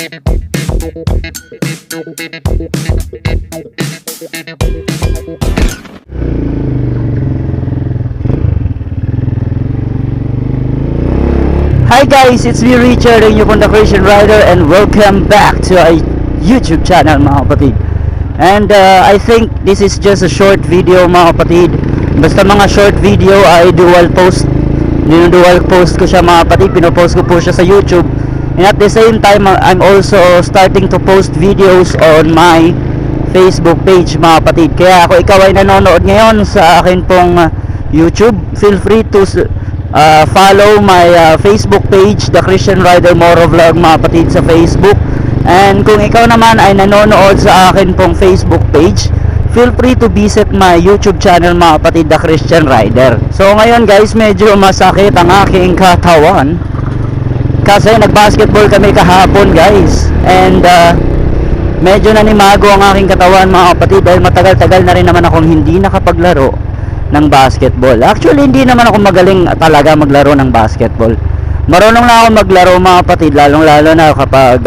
Hi guys, it's me Richard, yung pong the Christian Rider, and welcome back to our YouTube channel mga kapatid. And I think this is just a short video mga kapatid. Basta mga short video ay dual post ko siya mga kapatid. Pinopost ko po siya sa YouTube. And at the same time, I'm also starting to post videos on my Facebook page mga kapatid. Kaya kung ikaw ay nanonood ngayon sa akin pong YouTube, feel free to follow my Facebook page, The Christian Rider Moro Vlog mga kapatid sa Facebook. And kung ikaw naman ay nanonood sa akin pong Facebook page, feel free to visit my YouTube channel mga kapatid, The Christian Rider. So ngayon guys, medyo masakit ang aking katawan kasi nagbasketball kami kahapon guys. And medyo nanimago ang aking katawan mga kapatid dahil matagal-tagal na rin naman akong hindi nakapaglaro ng basketball. Actually, hindi naman ako magaling talaga maglaro ng basketball. Marunong na ako maglaro mga kapatid, lalong-lalo na kapag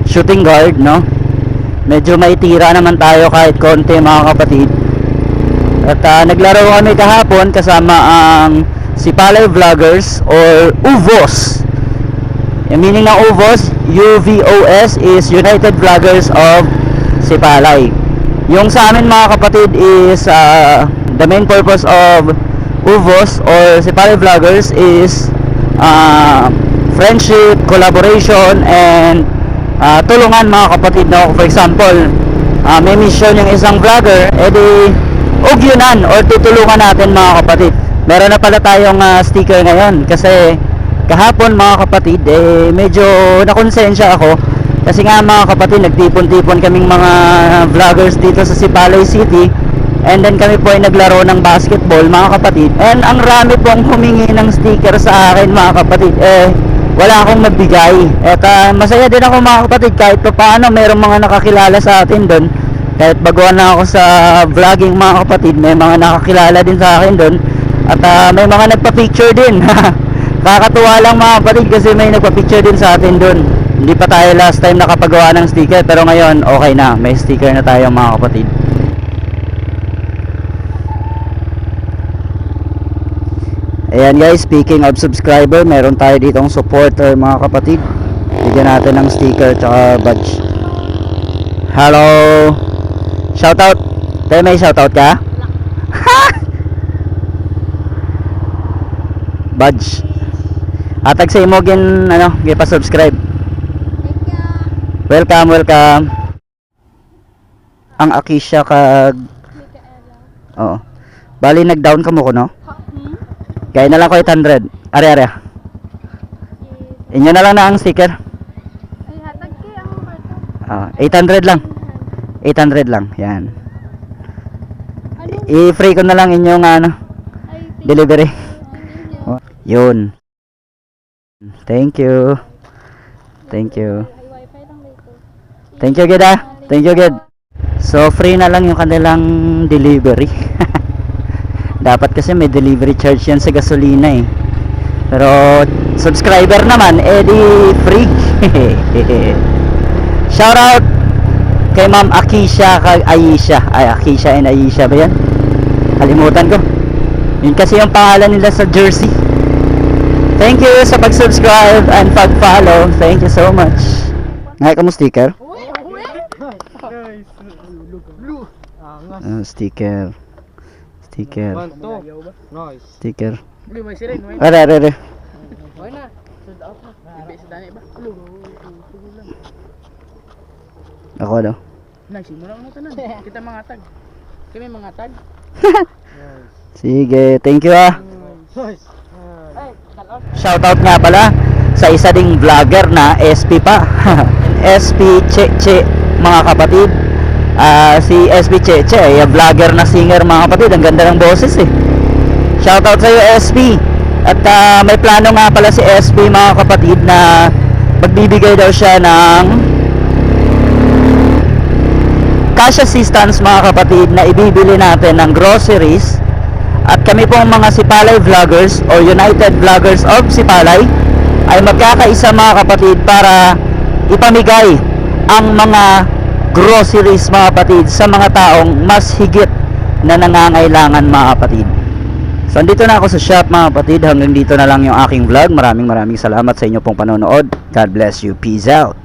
shooting guard, no? Medyo may tira naman tayo kahit konti mga kapatid. At naglaro kami kahapon kasama ang Sipalay Vloggers or UVOS. Yung meaning ng UVOS, UVOS is United Vloggers of Sipalay. Yung sa amin mga kapatid is the main purpose of UVOS or Sipalay Vloggers is friendship, collaboration, and tulungan mga kapatid, no? For example, may mission yung isang vlogger, edi ugyunan or tutulungan natin mga kapatid. Meron na pala tayong sticker ngayon kasi kahapon mga kapatid medyo nakonsensya ako kasi nga mga kapatid nagtipon-tipon kaming mga vloggers dito sa Sipalay City. And then kami po ay naglaro ng basketball mga kapatid. And ang rami pong humingi ng sticker sa akin mga kapatid. Wala akong mabigay. At masaya din ako mga kapatid kahit pa paano mayroong mga nakakilala sa atin doon. Kahit baguhan na ako sa vlogging mga kapatid, may mga nakakilala din sa akin doon. At may mga nagpa-picture din. Kakatuwa lang mga kapatid kasi may nagpa-picture din sa atin doon. Hindi pa tayo last time nakapagawa ng sticker, pero ngayon okay na. May sticker na tayo mga kapatid. Ayan guys, speaking of subscriber, meron tayo ditong supporter mga kapatid. Bigyan natin ng sticker tsaka badge. Hello. Shoutout. Tayo may shoutout ka? Badge. Atag sa imo gin ano, gipa-subscribe. Welcome, welcome. Ang Akisha kag oo. Bali nag-down ka mo ko no? Kaya na lang ko 800. Are. Inyo na lang na ang sticker. Ay, hatag kay ang karton. 800 lang. 800 lang. Yan. I-free ko na lang inyong delivery. Yun. Thank you. Thank you. Wifi lang dito. Thank you, Gid. Thank you, Gid. So, free na lang yung kanilang delivery. Dapat kasi may delivery charge yan sa gasolina eh. Pero subscriber naman, di free. Shout out kay Ma'am Akisha kag Aisha. Ay, Akisha and Aisha ba yan? Kalimutan ko. Yun kasi yung pangalan nila sa jersey. Thank you sa pag-subscribe and pag-follow. Thank you so much. Ngay ka mo sticker? Sticker. Sticker. Sticker. Are. Ako daw. Kita mga tag. Kami mga tag. Sige, thank you Shoutout nga pala sa isa ding vlogger na SP pa. SP Cheche mga kapatid. Si SP Cheche vlogger na singer mga kapatid. Ang ganda ng boses eh. Shoutout sa iyo SP. At may plano nga pala si SP mga kapatid na magbibigay daw siya ng cash assistance mga kapatid na ibibili natin ng groceries. At kami pong mga Sipalay Vloggers o United Vloggers of Sipalay ay magkakaisa mga kapatid para ipamigay ang mga groceries mga kapatid sa mga taong mas higit na nangangailangan mga kapatid. So andito na ako sa shop mga kapatid. Hanggang dito na lang yung aking vlog. Maraming salamat sa inyo pong panonood. God bless you. Peace out.